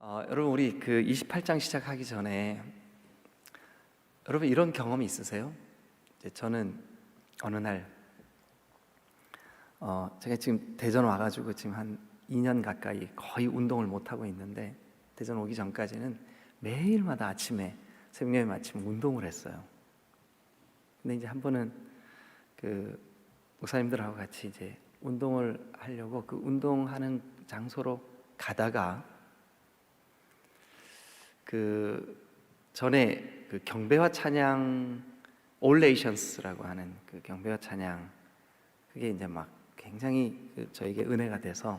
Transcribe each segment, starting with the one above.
여러분 우리 그 28장 시작하기 전에 여러분 이런 경험이 있으세요? 저는 어느 날 제가 지금 대전 와가지고 지금 한 2년 가까이 거의 운동을 못 하고 있는데 대전 오기 전까지는 매일마다 아침에 새벽 아침 운동을 했어요. 근데 이제 한 번은 그 목사님들하고 같이 이제 운동을 하려고 그 운동하는 장소로 가다가 그 전에 그 경배와 찬양 올레이션스라고 하는 그 경배와 찬양 그게 이제 막 굉장히 저에게 은혜가 돼서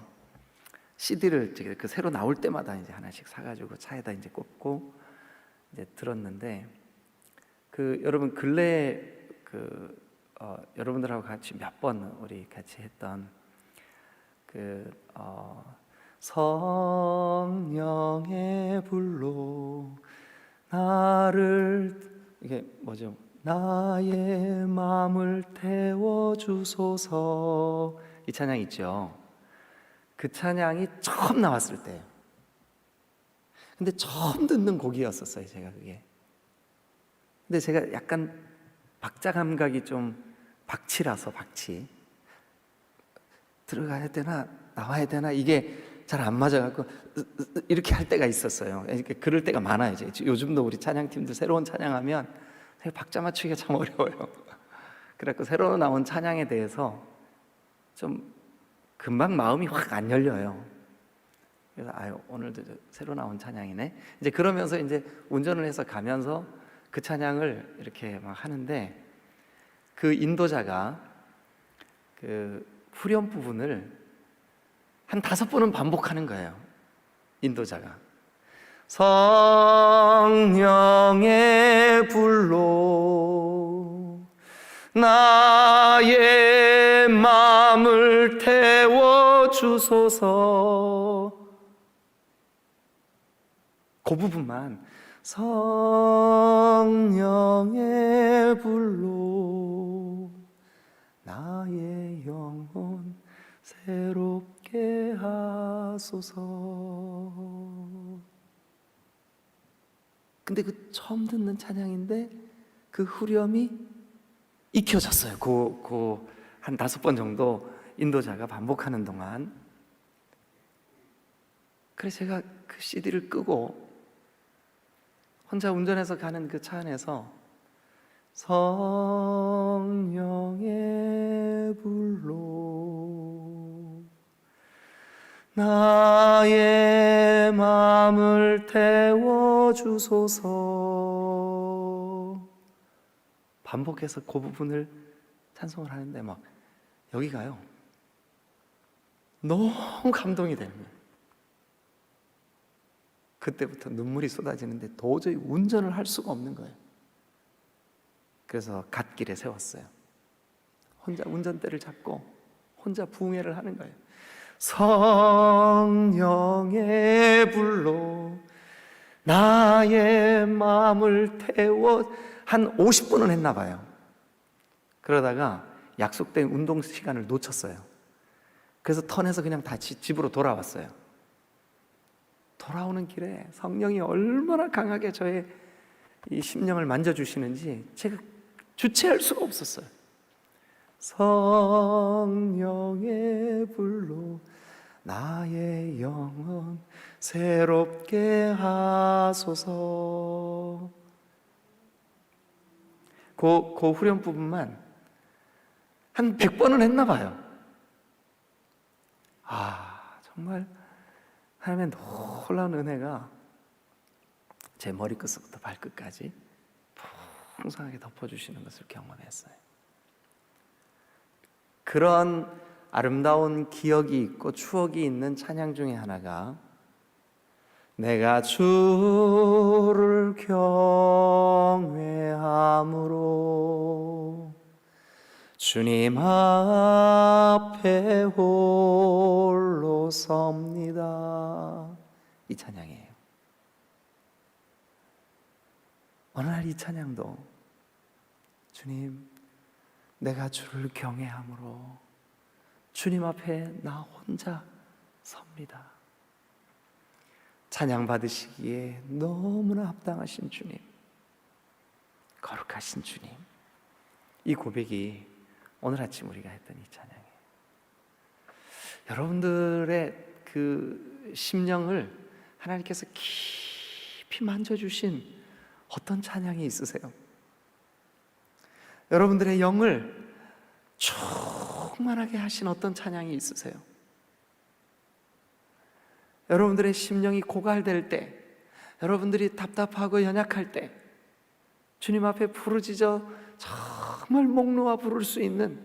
CD를 그 새로 나올 때마다 이제 하나씩 사가지고 차에다 이제 꽂고 이제 들었는데 그 여러분 근래에 여러분들하고 같이 몇 번 우리 같이 했던 성령의 불로 나를 이게 뭐죠? 나의 마음을 태워주소서 이 찬양 있죠? 그 찬양이 처음 나왔을 때예요. 근데 처음 듣는 곡이었었어요 제가 그게. 근데 제가 약간 박자 감각이 좀 박치라서 박치 들어가야 되나 나와야 되나 이게 잘 안 맞아갖고 이렇게 할 때가 있었어요. 그럴 때가 많아요. 이제 요즘도 우리 찬양팀들 새로운 찬양하면 박자 맞추기가 참 어려워요. 그래갖고 새로 나온 찬양에 대해서 좀 금방 마음이 확 안 열려요. 그래서 오늘도 새로 나온 찬양이네. 이제 그러면서 이제 운전을 해서 가면서 그 찬양을 이렇게 막 하는데 그 인도자가 그 후렴 부분을 한 5번은 반복하는 거예요. 인도자가 성령의 불로 나의 마음을 태워주소서. 그 부분만 성령의 불로 나의 영혼 새롭게 하소서. 근데 그 처음 듣는 찬양인데 그 후렴이 익혀졌어요. 한 5번 정도 인도자가 반복하는 동안. 그래서 제가 그 CD를 끄고 혼자 운전해서 가는 그 차 안에서 성령의 불로 나의 마음을 태워주소서 반복해서 그 부분을 찬송을 하는데 막 여기가요 너무 감동이 되는 거예요. 그때부터 눈물이 쏟아지는데 도저히 운전을 할 수가 없는 거예요. 그래서 갓길에 세웠어요. 혼자 운전대를 잡고 혼자 부흥회를 하는 거예요. 성령의 불로 나의 마음을 태워 한 50번은 했나 봐요. 그러다가 약속된 운동 시간을 놓쳤어요. 그래서 턴해서 그냥 다시 집으로 돌아왔어요. 돌아오는 길에 성령이 얼마나 강하게 저의 이 심령을 만져주시는지 제가 주체할 수가 없었어요. 성령의 불로 나의 영혼 새롭게 하소서. 그 후렴 부분만 한 100번은 했나 봐요. 정말 하나님의 놀라운 은혜가 제 머리끝부터 발끝까지 풍성하게 덮어주시는 것을 경험했어요. 그런 아름다운 기억이 있고 추억이 있는 찬양 중에 하나가 내가 주를 경외함으로 주님 앞에 홀로 섭니다. 이 찬양이에요. 어느 날 이 찬양도 주님 내가 주를 경외함으로 주님 앞에 나 혼자 섭니다. 찬양 받으시기에 너무나 합당하신 주님, 거룩하신 주님, 이 고백이 오늘 아침 우리가 했던 이 찬양이에요. 여러분들의 그 심령을 하나님께서 깊이 만져주신 어떤 찬양이 있으세요? 여러분들의 영을 충만하게 하신 어떤 찬양이 있으세요? 여러분들의 심령이 고갈될 때, 여러분들이 답답하고 연약할 때 주님 앞에 부르짖어 정말 목 놓아 부를 수 있는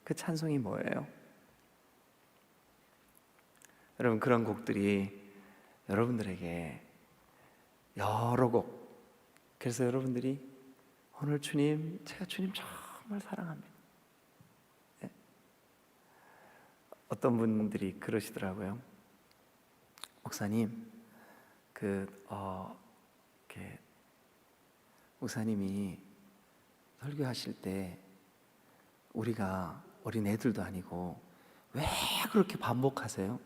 그 찬송이 뭐예요? 여러분, 그런 곡들이 여러분들에게 여러 곡, 그래서 여러분들이 오늘 주님, 제가 주님 정말 사랑합니다. 네. 어떤 분들이 그러시더라고요. 목사님, 목사님이 설교하실 때 우리가 어린 애들도 아니고 왜 그렇게 반복하세요?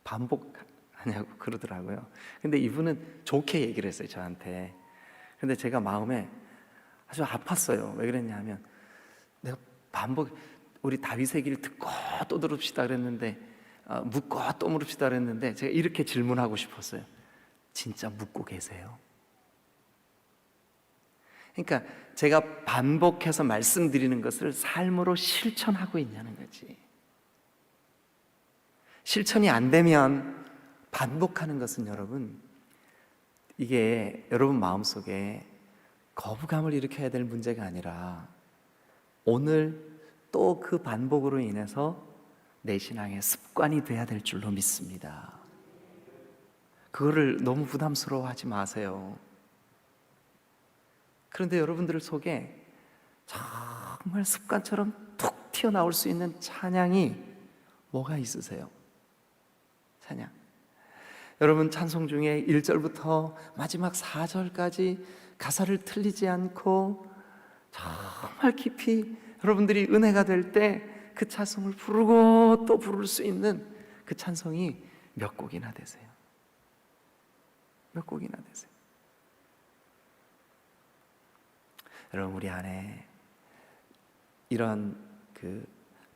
반복하냐고 그러더라고요. 근데 이분은 좋게 얘기를 했어요, 저한테. 근데 제가 마음에 아주 아팠어요. 왜 그랬냐면, 내가 우리 다윗의 길 듣고 또 들읍시다 그랬는데, 묻고 또 물읍시다 그랬는데, 제가 이렇게 질문하고 싶었어요. 진짜 묻고 계세요? 그러니까 제가 반복해서 말씀드리는 것을 삶으로 실천하고 있냐는 거지. 실천이 안 되면 반복하는 것은, 여러분, 이게 여러분 마음속에 거부감을 일으켜야 될 문제가 아니라 오늘 또 그 반복으로 인해서 내 신앙의 습관이 돼야 될 줄로 믿습니다. 그거를 너무 부담스러워하지 마세요. 그런데 여러분들 속에 정말 습관처럼 툭 튀어나올 수 있는 찬양이 뭐가 있으세요? 찬양. 여러분, 찬송 중에 1절부터 마지막 4절까지 가사를 틀리지 않고 정말 깊이 여러분들이 은혜가 될 때 그 찬송을 부르고 또 부를 수 있는 그 찬송이 몇 곡이나 되세요? 몇 곡이나 되세요? 여러분, 우리 안에 이런 그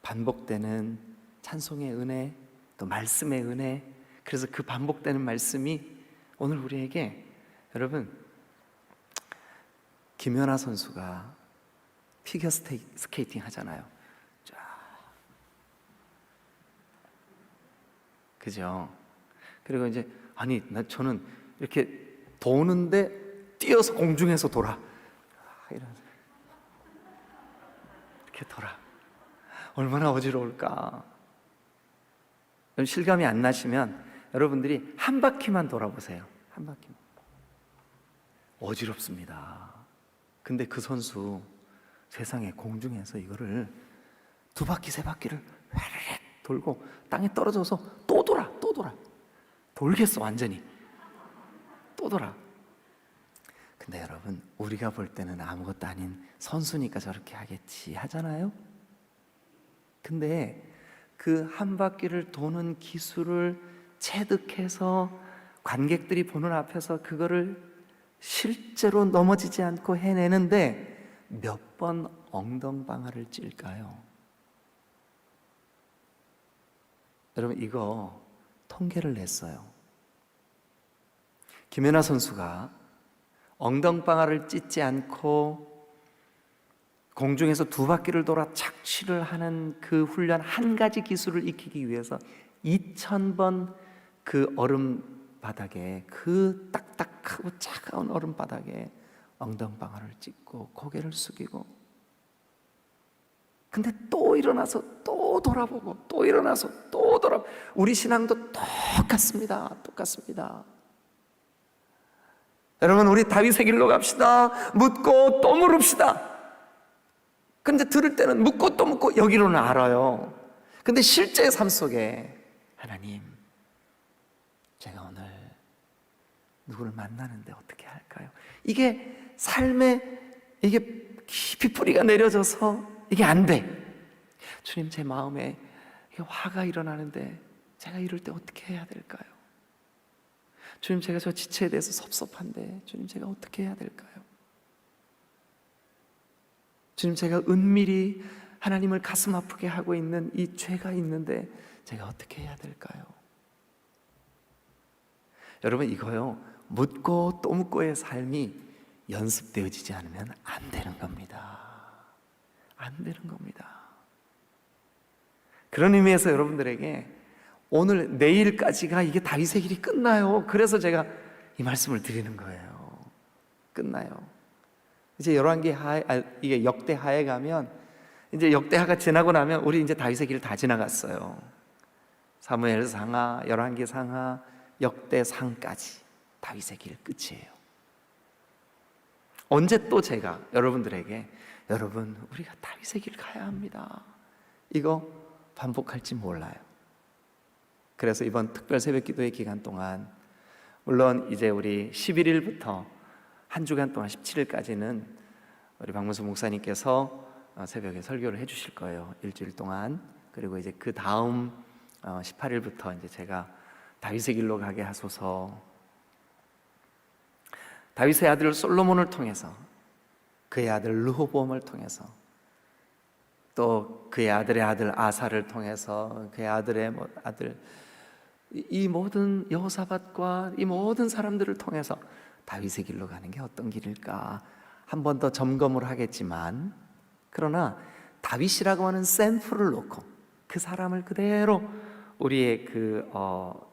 반복되는 찬송의 은혜, 또 말씀의 은혜, 그래서 그 반복되는 말씀이 오늘 우리에게, 여러분, 김연아 선수가 피겨 스케이팅 하잖아요. 쫙, 그죠? 그리고 이제 저는 이렇게 도는데 뛰어서 공중에서 돌아. 이렇게 돌아. 얼마나 어지러울까. 실감이 안 나시면 여러분들이 한 바퀴만 돌아보세요. 한 바퀴만. 어지럽습니다. 근데 그 선수 세상에 공중에서 이거를 2바퀴, 3바퀴를 휘르륵 돌고 땅에 떨어져서 또 돌아. 돌겠어, 완전히. 또 돌아. 근데 여러분, 우리가 볼 때는 아무것도 아닌 선수니까 저렇게 하겠지 하잖아요. 근데 그 한 바퀴를 도는 기술을 체득해서 관객들이 보는 앞에서 그거를 실제로 넘어지지 않고 해내는데 몇 번 엉덩방아를 찔까요? 여러분, 이거 통계를 냈어요. 김연아 선수가 엉덩방아를 찢지 않고 공중에서 2바퀴를 돌아 착취를 하는 그 훈련, 한 가지 기술을 익히기 위해서 2000번 그 얼음 바닥에, 그 딱딱하고 차가운 얼음 바닥에 엉덩방아를 찢고 고개를 숙이고, 근데 또 일어나서 또 돌아보고, 또 일어나서 또 돌아보고. 우리 신앙도 똑같습니다. 여러분, 우리 다윗의 길로 갑시다. 묻고 또 물읍시다. 근데 들을 때는 묻고 또 묻고 여기로는 알아요. 근데 실제 삶 속에, 하나님, 제가 오늘 누구를 만나는데 어떻게 할까요? 이게 삶에 이게 깊이 뿌리가 내려져서 이게 안 돼. 주님, 제 마음에 화가 일어나는데 제가 이럴 때 어떻게 해야 될까요? 주님, 제가 저 지체에 대해서 섭섭한데 주님, 제가 어떻게 해야 될까요? 주님, 제가 은밀히 하나님을 가슴 아프게 하고 있는 이 죄가 있는데 제가 어떻게 해야 될까요? 여러분, 이거요, 묻고 또 묻고의 삶이 연습되어지지 않으면 안 되는 겁니다. 안 되는 겁니다. 그런 의미에서 여러분들에게 오늘 내일까지가 이게 다윗의 길이 끝나요. 그래서 제가 이 말씀을 드리는 거예요. 끝나요. 이제 열왕기하, 이게 역대하에 가면, 이제 역대하가 지나고 나면 우리 이제 다윗의 길 다 지나갔어요. 사무엘 상하, 열왕기 상하, 역대 상까지 다윗의 길 끝이에요. 언제 또 제가 여러분들에게 여러분, 우리가 다윗의 길 가야 합니다, 이거 반복할지 몰라요. 그래서 이번 특별 새벽 기도의 기간 동안, 물론 이제 우리 11일부터 한 주간 동안 17일까지는 우리 박문수 목사님께서 새벽에 설교를 해주실 거예요. 일주일 동안. 그리고 이제 그 다음 18일부터 이제 제가 다윗의 길로 가게 하소서, 다윗의 아들 솔로몬을 통해서, 그의 아들 르호보암을 통해서, 또 그의 아들의 아들 아사를 통해서, 그의 아들의 아들, 이 모든 여호사밧과 이 모든 사람들을 통해서 다윗의 길로 가는 게 어떤 길일까 한 번 더 점검을 하겠지만, 그러나 다윗이라고 하는 샘플을 놓고 그 사람을 그대로 우리의 그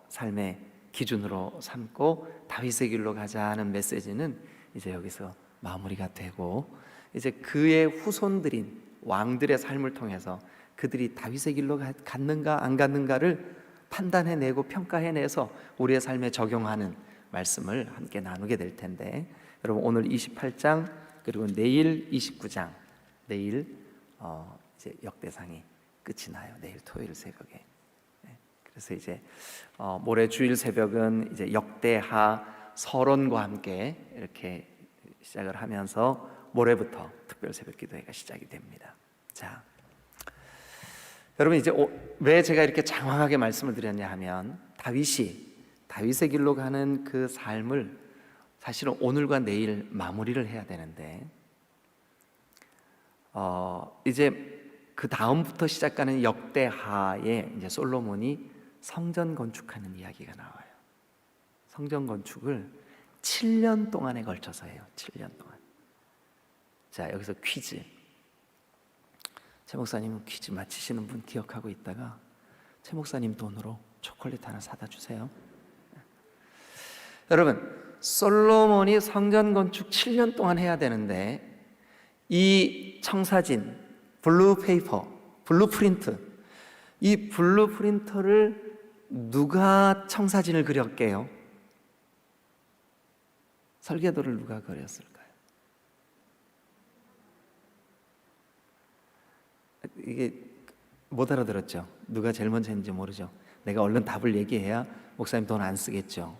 삶의 기준으로 삼고 다윗의 길로 가자 하는 메시지는 이제 여기서 마무리가 되고, 이제 그의 후손들인 왕들의 삶을 통해서 그들이 다윗의 길로 갔는가 안 갔는가를 판단해내고 평가해내서 우리의 삶에 적용하는 말씀을 함께 나누게 될 텐데, 여러분, 오늘 28장 그리고 내일 29장, 내일 이제 역대상이 끝이 나요. 내일 토요일 새벽에. 그래서 이제 모레 주일 새벽은 이제 역대하 서론과 함께 이렇게 시작을 하면서 모레부터 특별 새벽 기도회가 시작이 됩니다. 자, 여러분, 이제 왜 제가 이렇게 장황하게 말씀을 드렸냐 하면, 다윗의 길로 가는 그 삶을 사실은 오늘과 내일 마무리를 해야 되는데, 이제 그 다음부터 시작하는 역대하에 이제 솔로몬이 성전 건축하는 이야기가 나와요. 성전 건축을 7년 동안에 걸쳐서 해요. 7년 동안. 자, 여기서 퀴즈. 최 목사님은 퀴즈 맞히시는 분 기억하고 있다가 최 목사님 돈으로 초콜릿 하나 사다 주세요. 여러분, 솔로몬이 성전 건축 7년 동안 해야 되는데, 이 청사진, 블루페이퍼, 블루프린트, 이 블루프린터를 누가 청사진을 그렸게요? 설계도를 누가 그렸을까요? 이게 못 알아들었죠? 누가 제일 먼저 했는지 모르죠? 내가 얼른 답을 얘기해야 목사님 돈 안 쓰겠죠?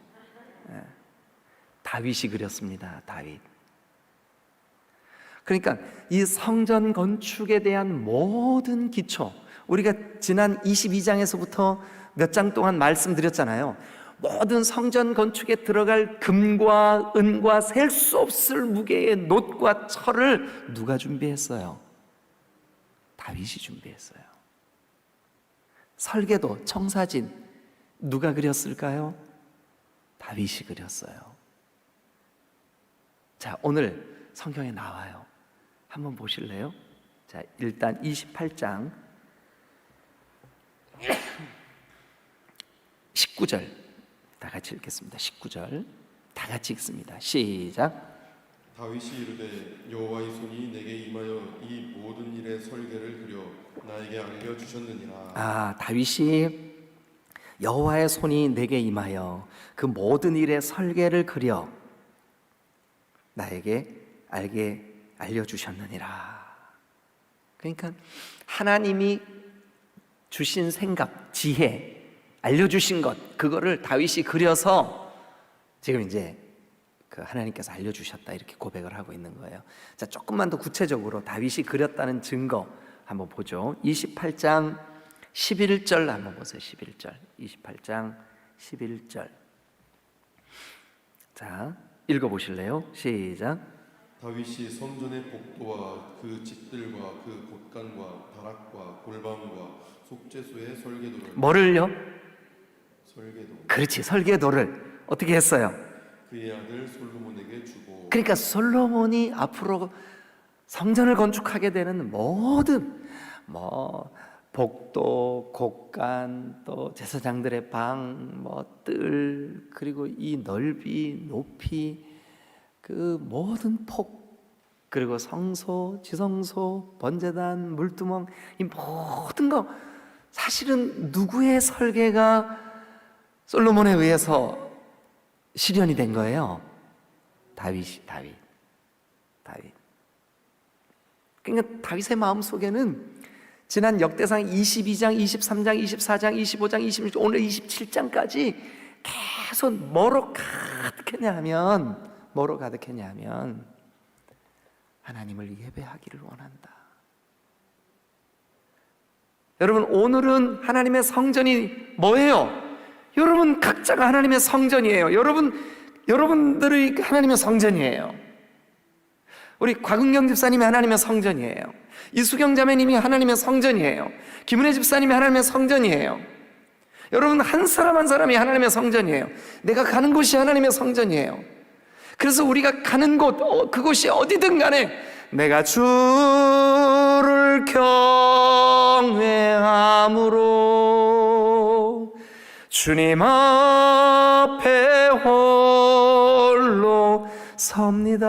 다윗이 그렸습니다. 다윗. 그러니까 이 성전 건축에 대한 모든 기초, 우리가 지난 22장에서부터 몇 장 동안 말씀드렸잖아요. 모든 성전 건축에 들어갈 금과 은과 셀 수 없을 무게의 놋과 철을 누가 준비했어요? 다윗이 준비했어요. 설계도, 청사진 누가 그렸을까요? 다윗이 그렸어요. 자, 오늘 성경에 나와요. 한번 보실래요? 자, 일단 28장 19절 다 같이 읽겠습니다. 19절 다 같이 읽습니다. 시작. 다윗이 이르되 여호와의 손이 내게 임하여 이 모든 일의 설계를 그려 나에게 알려주셨느니라. 다윗이 여호와의 손이 내게 임하여 그 모든 일의 설계를 그려 나에게 알려주셨느니라. 그러니까 하나님이 주신 생각, 지혜, 알려주신 것, 그거를 다윗이 그려서 지금 이제 그 하나님께서 알려주셨다, 이렇게 고백을 하고 있는 거예요. 자, 조금만 더 구체적으로 다윗이 그렸다는 증거 한번 보죠. 28장 11절 한번 보세요. 11절, 28장 11절. 자, 읽어보실래요? 시작. 다윗이 성전의 복도와 그 집들과 그 곳간과 다락과 골방과 속죄소의 설계도를 뭐를요? 설계도 그렇지, 설계도를 어떻게 했어요? 그의 아들 솔로몬에게 주고 그러니까 솔로몬이 앞으로 성전을 건축하게 되는 모든 복도, 곳간, 또 제사장들의 방, 뜰, 그리고 이 넓이, 높이, 그 모든 폭, 그리고 성소, 지성소, 번제단, 물두멍, 이 모든 거 사실은 누구의 설계가 솔로몬에 의해서 실현이 된 거예요? 다윗. 그러니까 다윗의 마음 속에는 지난 역대상 22장, 23장, 24장, 25장, 26장, 오늘 27장까지 계속 뭐로 가득했냐면 하나님을 예배하기를 원한다. 여러분, 오늘은 하나님의 성전이 뭐예요? 여러분 각자가 하나님의 성전이에요. 여러분들의 하나님의 성전이에요. 우리 곽은경 집사님이 하나님의 성전이에요. 이수경 자매님이 하나님의 성전이에요. 김은혜 집사님이 하나님의 성전이에요. 여러분 한 사람 한 사람이 하나님의 성전이에요. 내가 가는 곳이 하나님의 성전이에요. 그래서 우리가 가는 곳, 그곳이 어디든 간에 내가 주를 경외함으로 주님 앞에 홀로 섭니다.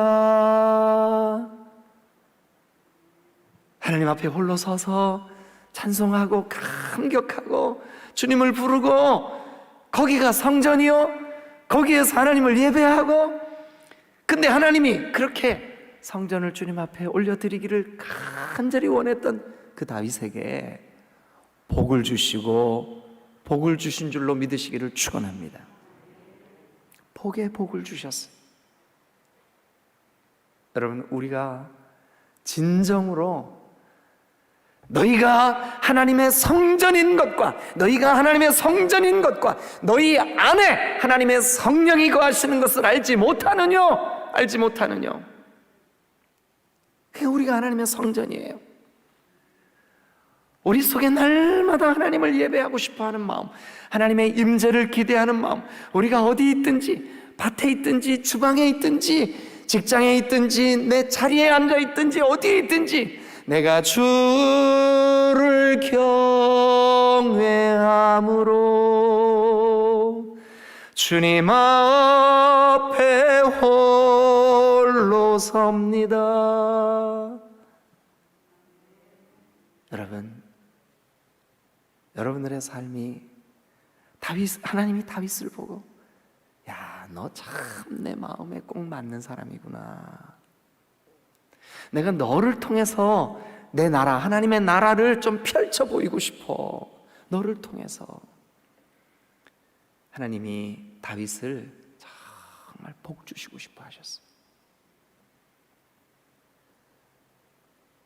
하나님 앞에 홀로 서서 찬송하고 감격하고 주님을 부르고, 거기가 성전이요, 거기에서 하나님을 예배하고. 근데 하나님이 그렇게 성전을 주님 앞에 올려드리기를 간절히 원했던 그 다윗에게 복을 주시고 복을 주신 줄로 믿으시기를 축원합니다. 복에 복을 주셨어요. 여러분, 우리가 진정으로 너희가 하나님의 성전인 것과 너희 안에 하나님의 성령이 거하시는 것을 알지 못하느뇨. 그게 우리가 하나님의 성전이에요. 우리 속에 날마다 하나님을 예배하고 싶어하는 마음, 하나님의 임재를 기대하는 마음, 우리가 어디 있든지, 밭에 있든지 주방에 있든지 직장에 있든지 내 자리에 앉아 있든지 어디에 있든지 내가 주를 경외함으로 주님 앞에 홀로 섭니다. 여러분들의 삶이 하나님이 다윗을 보고, 야, 너 참 내 마음에 꼭 맞는 사람이구나. 내가 너를 통해서 내 나라, 하나님의 나라를 좀 펼쳐 보이고 싶어. 너를 통해서. 하나님이 다윗을 정말 복 주시고 싶어 하셨어요.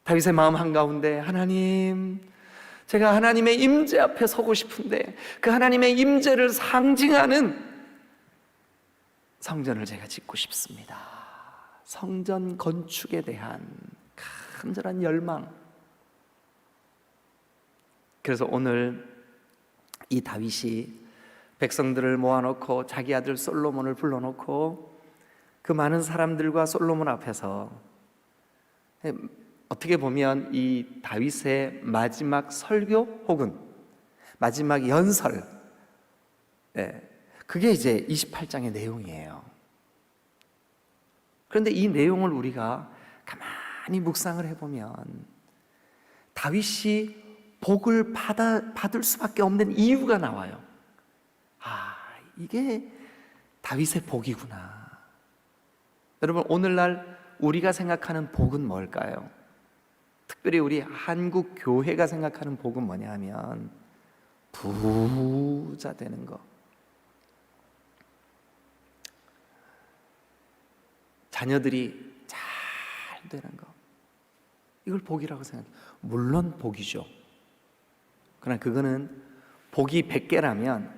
다윗의 마음 한가운데, 하나님, 제가 하나님의 임재 앞에 서고 싶은데 그 하나님의 임재를 상징하는 성전을 제가 짓고 싶습니다. 성전 건축에 대한 간절한 열망. 그래서 오늘 이 다윗이 백성들을 모아놓고 자기 아들 솔로몬을 불러놓고 그 많은 사람들과 솔로몬 앞에서, 어떻게 보면 이 다윗의 마지막 설교 혹은 마지막 연설, 그게 이제 28장의 내용이에요. 그런데 이 내용을 우리가 가만히 묵상을 해보면 다윗이 복을 받을 수밖에 없는 이유가 나와요. 이게 다윗의 복이구나. 여러분, 오늘날 우리가 생각하는 복은 뭘까요? 특별히 우리 한국 교회가 생각하는 복은 뭐냐 하면 부자 되는 거, 자녀들이 잘 되는 거, 이걸 복이라고 생각해요. 물론 복이죠. 그러나 그거는 복이 100개라면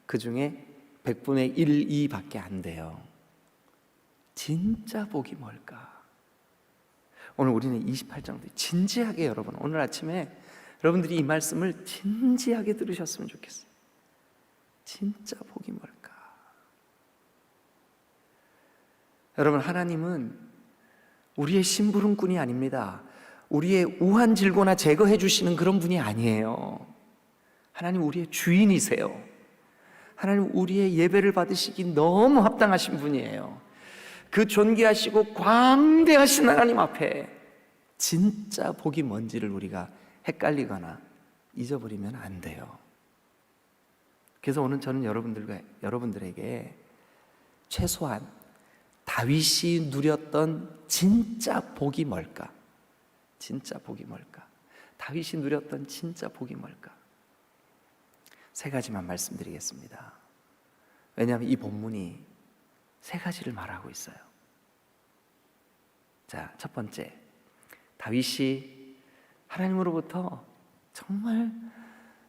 그 중에 100분의 1, 2밖에 안 돼요. 진짜 복이 뭘까? 오늘 우리는 28장도 진지하게 여러분, 오늘 아침에 여러분들이 이 말씀을 진지하게 들으셨으면 좋겠어요. 진짜 복이 뭘까? 여러분, 하나님은 우리의 심부름꾼이 아닙니다. 우리의 우한 질고나 제거해 주시는 그런 분이 아니에요. 하나님 우리의 주인이세요. 하나님 우리의 예배를 받으시기 너무 합당하신 분이에요. 그 존귀하시고 광대하신 하나님 앞에 진짜 복이 뭔지를 우리가 헷갈리거나 잊어버리면 안 돼요. 그래서 오늘 저는 여러분들에게 최소한 다윗이 누렸던 진짜 복이 뭘까? 진짜 복이 뭘까? 다윗이 누렸던 진짜 복이 뭘까? 세 가지만 말씀드리겠습니다. 왜냐하면 이 본문이 세 가지를 말하고 있어요. 자, 첫 번째, 다윗이 하나님으로부터 정말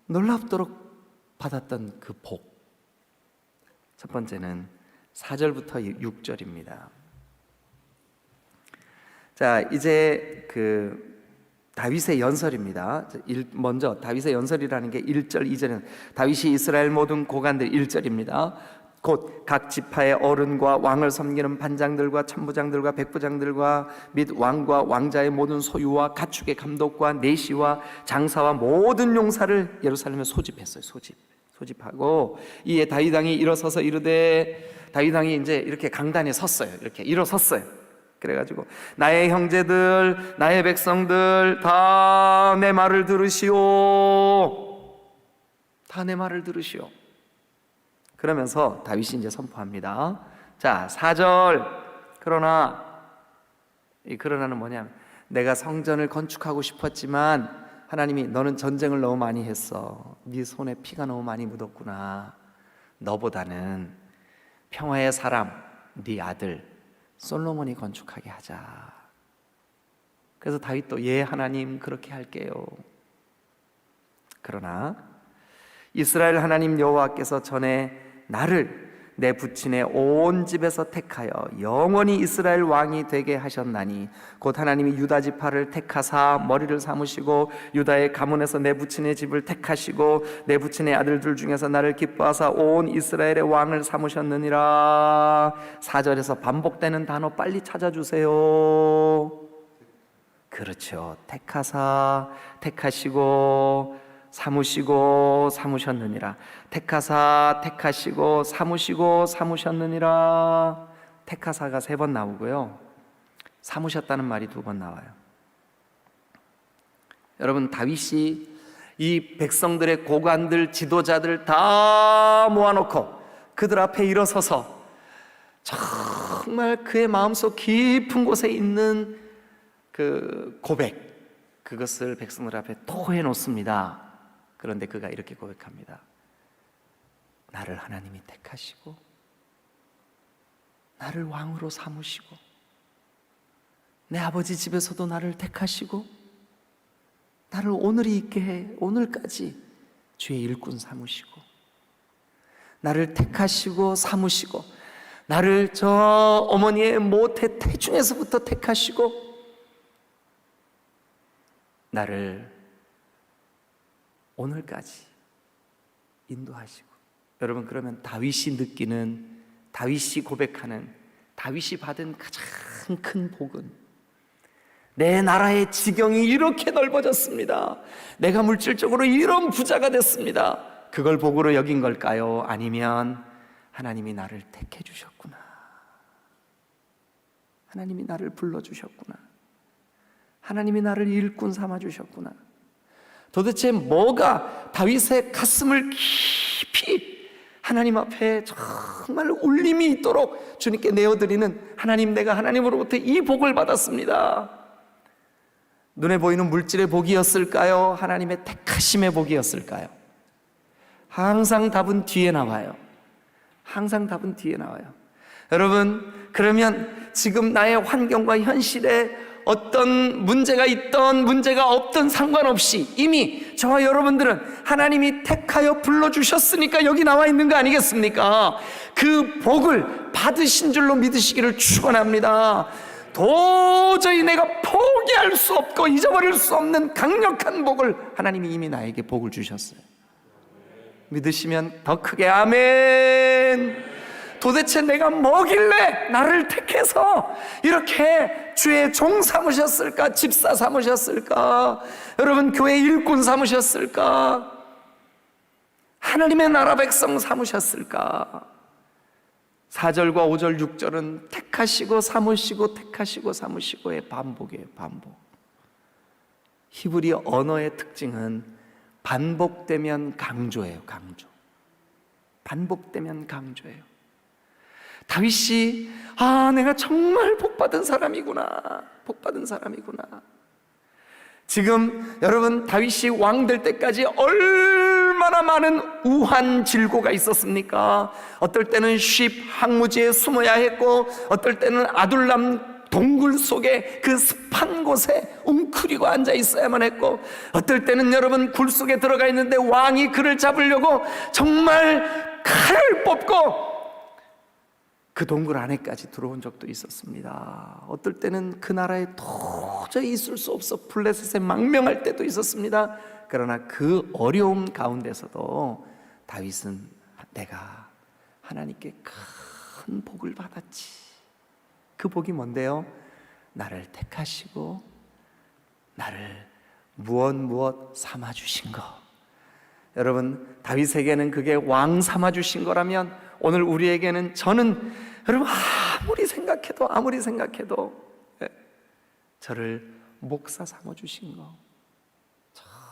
놀랍도록 받았던 그 복. 첫 번째는 4절부터 6절입니다. 자, 이제 다윗의 연설입니다. 먼저 다윗의 연설이라는 게 1절, 2절은 다윗이 이스라엘 모든 고관들 1절입니다. 곧 각 지파의 어른과 왕을 섬기는 반장들과 천부장들과 백부장들과 및 왕과 왕자의 모든 소유와 가축의 감독과 내시와 장사와 모든 용사를 예루살렘에 소집했어요. 소집하고 이에 다윗 왕이 일어서서 이르되, 다윗 왕이 이제 이렇게 강단에 섰어요. 이렇게 일어섰어요. 그래가지고 나의 형제들, 나의 백성들 다 내 말을 들으시오. 다 내 말을 들으시오. 그러면서 다윗이 이제 선포합니다. 자, 4절. 그러나는 뭐냐면, 내가 성전을 건축하고 싶었지만 하나님이 너는 전쟁을 너무 많이 했어. 네 손에 피가 너무 많이 묻었구나. 너보다는 평화의 사람 네 아들 솔로몬이 건축하게 하자. 그래서 다윗도 예 하나님 그렇게 할게요. 그러나 이스라엘 하나님 여호와께서 전에 나를 내 부친의 온 집에서 택하여 영원히 이스라엘 왕이 되게 하셨나니 곧 하나님이 유다 지파를 택하사 머리를 삼으시고 유다의 가문에서 내 부친의 집을 택하시고 내 부친의 아들들 중에서 나를 기뻐하사 온 이스라엘의 왕을 삼으셨느니라. 4절에서 반복되는 단어 빨리 찾아주세요. 그렇죠. 택하사, 택하시고, 삼으시고, 삼으셨느니라. 택하사, 택하시고, 삼으시고, 삼으셨느니라. 택하사가 3번 나오고요, 삼으셨다는 말이 2번 나와요. 여러분, 다윗이 이 백성들의 고관들, 지도자들 다 모아놓고 그들 앞에 일어서서 정말 그의 마음속 깊은 곳에 있는 그 고백, 그것을 백성들 앞에 토해 놓습니다. 그런데 그가 이렇게 고백합니다. 나를 하나님이 택하시고 나를 왕으로 삼으시고 내 아버지 집에서도 나를 택하시고 나를 오늘이 있게 해 오늘까지 주의 일꾼 삼으시고 나를 택하시고 삼으시고 나를 저 어머니의 모태 태중에서부터 택하시고 나를 오늘까지 인도하시고. 여러분, 그러면 다윗이 느끼는, 다윗이 고백하는, 다윗이 받은 가장 큰 복은 내 나라의 지경이 이렇게 넓어졌습니다. 내가 물질적으로 이런 부자가 됐습니다. 그걸 복으로 여긴 걸까요? 아니면 하나님이 나를 택해 주셨구나, 하나님이 나를 불러주셨구나, 하나님이 나를 일꾼 삼아 주셨구나. 도대체 뭐가 다윗의 가슴을 깊이 하나님 앞에 정말 울림이 있도록 주님께 내어드리는, 하나님, 내가 하나님으로부터 이 복을 받았습니다. 눈에 보이는 물질의 복이었을까요? 하나님의 택하심의 복이었을까요? 항상 답은 뒤에 나와요. 항상 답은 뒤에 나와요. 여러분, 그러면 지금 나의 환경과 현실에 어떤 문제가 있던 문제가 없던 상관없이 이미 저와 여러분들은 하나님이 택하여 불러주셨으니까 여기 나와 있는 거 아니겠습니까? 그 복을 받으신 줄로 믿으시기를 축원합니다. 도저히 내가 포기할 수 없고 잊어버릴 수 없는 강력한 복을 하나님이 이미 나에게 복을 주셨어요. 믿으시면 더 크게 아멘. 도대체 내가 뭐길래 나를 택해서 이렇게 주의 종 삼으셨을까? 집사 삼으셨을까? 여러분 교회 일꾼 삼으셨을까? 하나님의 나라 백성 삼으셨을까? 4절과 5절 6절은 택하시고 삼으시고 택하시고 삼으시고의 반복이에요. 반복. 히브리 언어의 특징은 반복되면 강조예요. 강조. 반복되면 강조예요. 다윗이 내가 정말 복받은 사람이구나. 복받은 사람이구나. 지금 여러분 다윗이 왕 될 때까지 얼마나 많은 우한 질고가 있었습니까? 어떨 때는 쉽 항무지에 숨어야 했고 어떨 때는 아둘람 동굴 속에 그 습한 곳에 웅크리고 앉아 있어야만 했고 어떨 때는 여러분 굴 속에 들어가 있는데 왕이 그를 잡으려고 정말 칼을 뽑고 그 동굴 안에까지 들어온 적도 있었습니다. 어떨 때는 그 나라에 도저히 있을 수 없어 블레셋에 망명할 때도 있었습니다. 그러나 그 어려움 가운데서도 다윗은 내가 하나님께 큰 복을 받았지. 그 복이 뭔데요? 나를 택하시고 나를 무엇 삼아주신 거. 여러분 다윗에게는 그게 왕 삼아주신 거라면 오늘 우리에게는 저는 여러분 아무리 생각해도 저를 목사 삼아주신 거.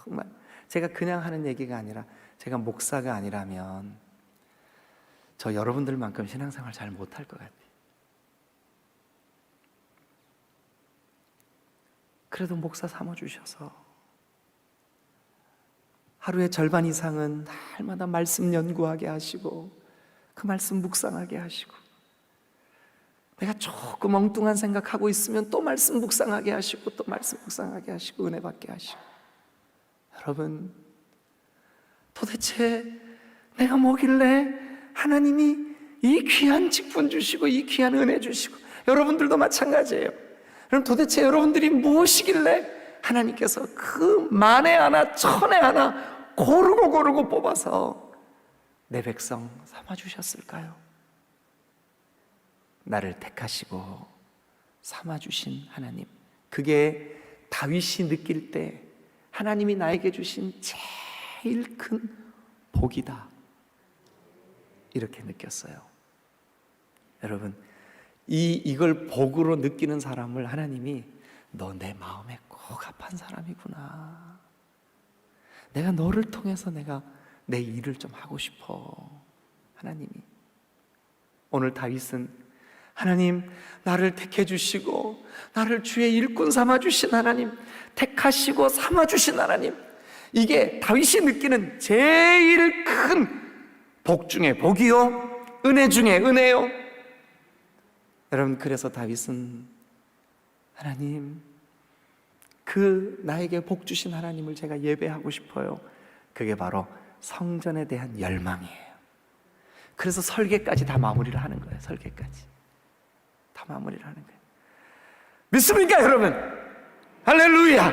정말 제가 그냥 하는 얘기가 아니라 제가 목사가 아니라면 저 여러분들만큼 신앙생활 잘 못할 것 같아요. 그래도 목사 삼아주셔서 하루의 절반 이상은 날마다 말씀 연구하게 하시고 그 말씀 묵상하게 하시고 내가 조금 엉뚱한 생각하고 있으면 또 말씀 묵상하게 하시고 또 말씀 묵상하게 하시고 은혜 받게 하시고 여러분 도대체 내가 뭐길래 하나님이 이 귀한 직분 주시고 이 귀한 은혜 주시고 여러분들도 마찬가지예요. 그럼 도대체 여러분들이 무엇이길래 하나님께서 그 만에 하나 천에 하나 고르고 뽑아서 내 백성 삼아주셨을까요? 나를 택하시고 삼아주신 하나님, 그게 다윗이 느낄 때 하나님이 나에게 주신 제일 큰 복이다 이렇게 느꼈어요. 여러분 이걸 복으로 느끼는 사람을 하나님이 너 내 마음에 꼭 합한 사람이구나. 내가 너를 통해서 내가 내 일을 좀 하고 싶어. 하나님이 오늘 다윗은 하나님 나를 택해 주시고 나를 주의 일꾼 삼아 주신 하나님, 택하시고 삼아 주신 하나님, 이게 다윗이 느끼는 제일 큰 복 중에 복이요 은혜 중에 은혜요. 여러분 그래서 다윗은 하나님 그 나에게 복 주신 하나님을 제가 예배하고 싶어요. 그게 바로 성전에 대한 열망이에요. 그래서 설계까지 다 마무리를 하는 거예요. 설계까지 다 마무리를 하는 거예요. 믿습니까 여러분? 할렐루야.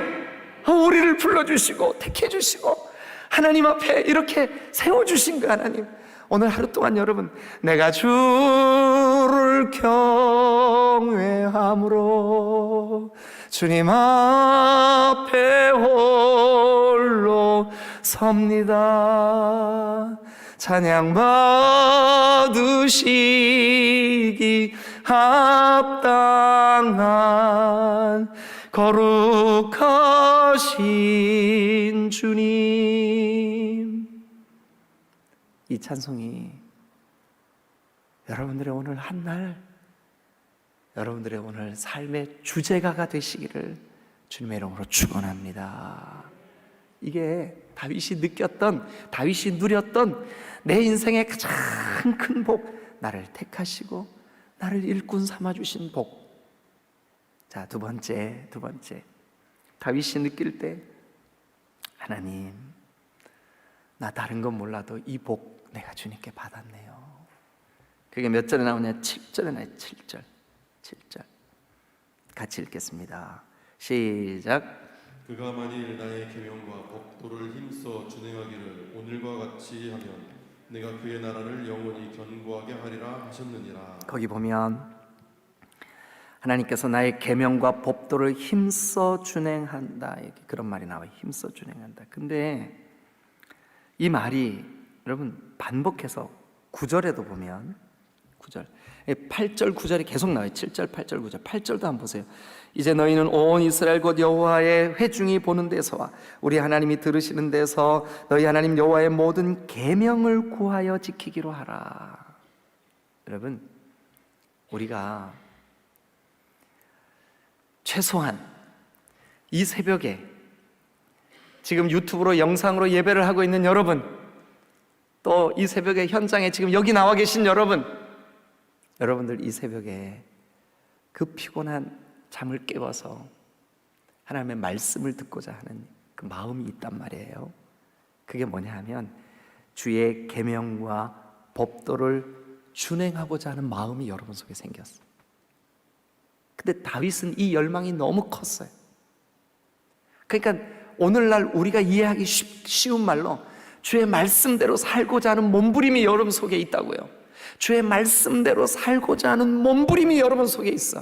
우리를 불러주시고 택해주시고 하나님 앞에 이렇게 세워주신 그 하나님, 오늘 하루 동안 여러분 내가 주를 경외함으로 주님 앞에 홀로 섭니다. 찬양 받으시기 합당한 거룩하신 주님. 이 찬송이 여러분들의 오늘 한날, 여러분들의 오늘 삶의 주제가가 되시기를 주님의 이름으로 축원합니다. 이게 다윗이 느꼈던, 다윗이 누렸던 내 인생의 가장 큰 복, 나를 택하시고 나를 일꾼 삼아주신 복. 자, 두 번째. 다윗이 느낄 때 하나님, 나 다른 건 몰라도 이 복 내가 주님께 받았네요. 그게 몇 절에 나오냐? 7절에 나와요. 7절. 같이 읽겠습니다. 시작. 그가 만일 나의 계명과 법도를 힘써 준행하기를 오늘과 같이 하면 내가 그의 나라를 영원히 견고하게 하리라 하셨느니라. 거기 보면 하나님께서 나의 계명과 법도를 힘써 준행한다, 이렇게 그런 말이 나와요. 힘써 준행한다. 근데 이 말이 여러분 반복해서 9절에도 보면 9절, 8절 9절이 계속 나와요. 7절 8절 9절. 8절도 한번 보세요. 이제 너희는 온 이스라엘 곧 여호와의 회중이 보는 데서와 우리 하나님이 들으시는 데서 너희 하나님 여호와의 모든 계명을 구하여 지키기로 하라. 여러분, 우리가 최소한 이 새벽에 지금 유튜브로 영상으로 예배를 하고 있는 여러분, 또 이 새벽에 현장에 지금 여기 나와 계신 여러분들 이 새벽에 그 피곤한 잠을 깨워서 하나님의 말씀을 듣고자 하는 그 마음이 있단 말이에요. 그게 뭐냐 하면 주의 계명과 법도를 준행하고자 하는 마음이 여러분 속에 생겼어요. 근데 다윗은 이 열망이 너무 컸어요. 그러니까 오늘날 우리가 이해하기 쉬운 말로 주의 말씀대로 살고자 하는 몸부림이 여러분 속에 있다고요. 주의 말씀대로 살고자 하는 몸부림이 여러분 속에 있어.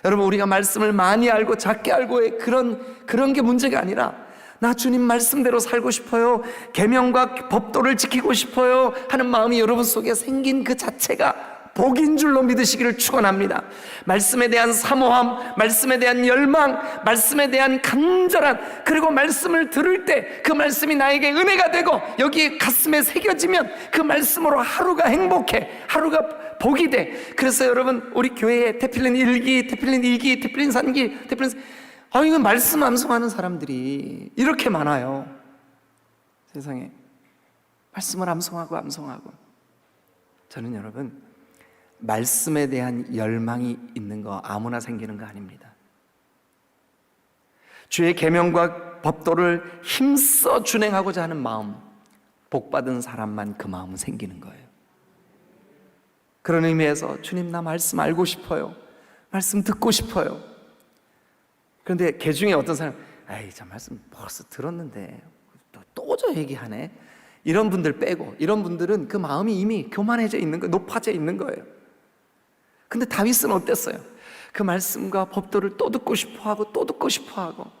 여러분, 우리가 말씀을 많이 알고 작게 알고의 그런 게 문제가 아니라 나 주님 말씀대로 살고 싶어요, 계명과 법도를 지키고 싶어요 하는 마음이 여러분 속에 생긴 그 자체가 복인 줄로 믿으시기를 축원합니다. 말씀에 대한 사모함, 말씀에 대한 열망, 말씀에 대한 간절한, 그리고 말씀을 들을 때 그 말씀이 나에게 은혜가 되고 여기 가슴에 새겨지면 그 말씀으로 하루가 행복해, 하루가 복이 돼. 그래서 여러분, 우리 교회에 테필린 1기, 테필린 2기, 테필린 3기, 테필린 이거 말씀 암송하는 사람들이 이렇게 많아요. 세상에 말씀을 암송하고. 저는 여러분, 말씀에 대한 열망이 있는 거 아무나 생기는 거 아닙니다. 주의 계명과 법도를 힘써 준행하고자 하는 마음, 복받은 사람만 그 마음은 생기는 거예요. 그런 의미에서 주님, 나 말씀 알고 싶어요, 말씀 듣고 싶어요. 그런데 개 중에 어떤 사람, 저 말씀 벌써 들었는데 또 저 얘기하네, 이런 분들 빼고, 이런 분들은 그 마음이 이미 교만해져 있는 거예요. 높아져 있는 거예요. 근데 다윗은 어땠어요? 그 말씀과 법도를 또 듣고 싶어하고 또 듣고 싶어하고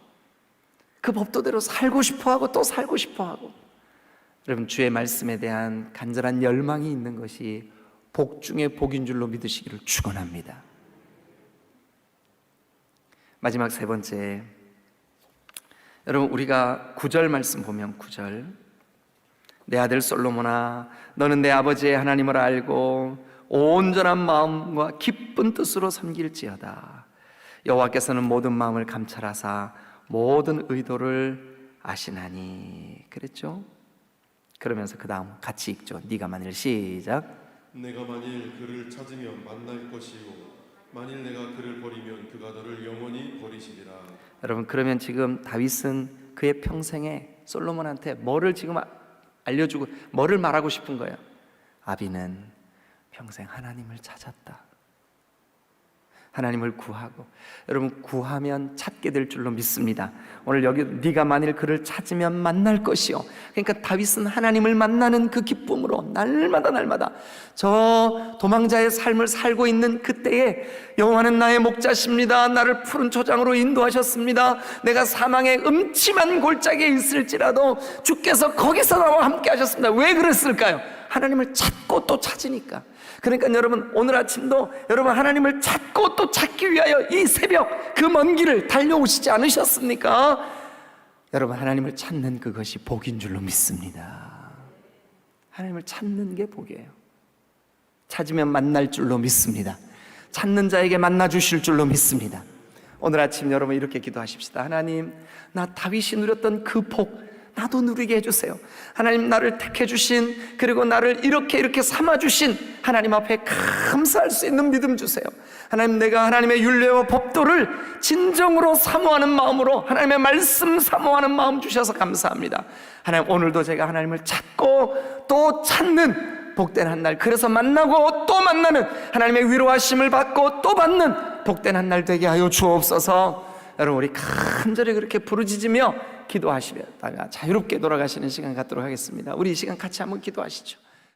그 법도대로 살고 싶어하고 또 살고 싶어하고. 여러분, 주의 말씀에 대한 간절한 열망이 있는 것이 복 중에 복인 줄로 믿으시기를 축원합니다. 마지막 세 번째, 여러분, 우리가 9절 말씀 보면 9절, 내 아들 솔로몬아, 너는 내 아버지의 하나님을 알고 온전한 마음과 기쁜 뜻으로 섬길지어다. 여호와께서는 모든 마음을 감찰하사 모든 의도를 아시나니. 그랬죠? 그러면서 그 다음 같이 읽죠. 네가 만일, 시작. 내가 만일 그를 찾으면 만날 것이요 만일 내가 그를 버리면 그가 너를 영원히 버리시리라. 여러분, 그러면 지금 다윗은 그의 평생에 솔로몬한테 뭐를 지금 알려주고 뭐를 말하고 싶은 거예요? 아비는 평생 하나님을 찾았다. 하나님을 구하고, 여러분, 구하면 찾게 될 줄로 믿습니다. 오늘 여기 네가 만일 그를 찾으면 만날 것이요. 그러니까 다윗은 하나님을 만나는 그 기쁨으로 날마다 저 도망자의 삶을 살고 있는 그때에 여호와는 나의 목자십니다. 나를 푸른 초장으로 인도하셨습니다. 내가 사망의 음침한 골짜기에 있을지라도 주께서 거기서 나와 함께 하셨습니다. 왜 그랬을까요? 하나님을 찾고 또 찾으니까. 그러니까 여러분, 오늘 아침도 여러분 하나님을 찾고 또 찾기 위하여 이 새벽 그 먼 길을 달려오시지 않으셨습니까? 여러분, 하나님을 찾는 그것이 복인 줄로 믿습니다. 하나님을 찾는 게 복이에요. 찾으면 만날 줄로 믿습니다. 찾는 자에게 만나 주실 줄로 믿습니다. 오늘 아침 여러분 이렇게 기도하십시다. 하나님, 나 다윗이 누렸던 그 복, 나도 누리게 해주세요. 하나님, 나를 택해 주신, 그리고 나를 이렇게 삼아 주신 하나님 앞에 감사할 수 있는 믿음 주세요. 하나님, 내가 하나님의 율례와 법도를 진정으로 사모하는 마음으로, 하나님의 말씀 사모하는 마음 주셔서 감사합니다. 하나님, 오늘도 제가 하나님을 찾고 또 찾는 복된 한 날, 그래서 만나고 또 만나는, 하나님의 위로하심을 받고 또 받는 복된 한 날 되게 하여 주옵소서. 여러분, 우리 간절히 그렇게 부르짖으며 기도하시다가 자유롭게 돌아가시는 시간 갖도록 하겠습니다. 우리 이 시간 같이 한번 기도하시죠.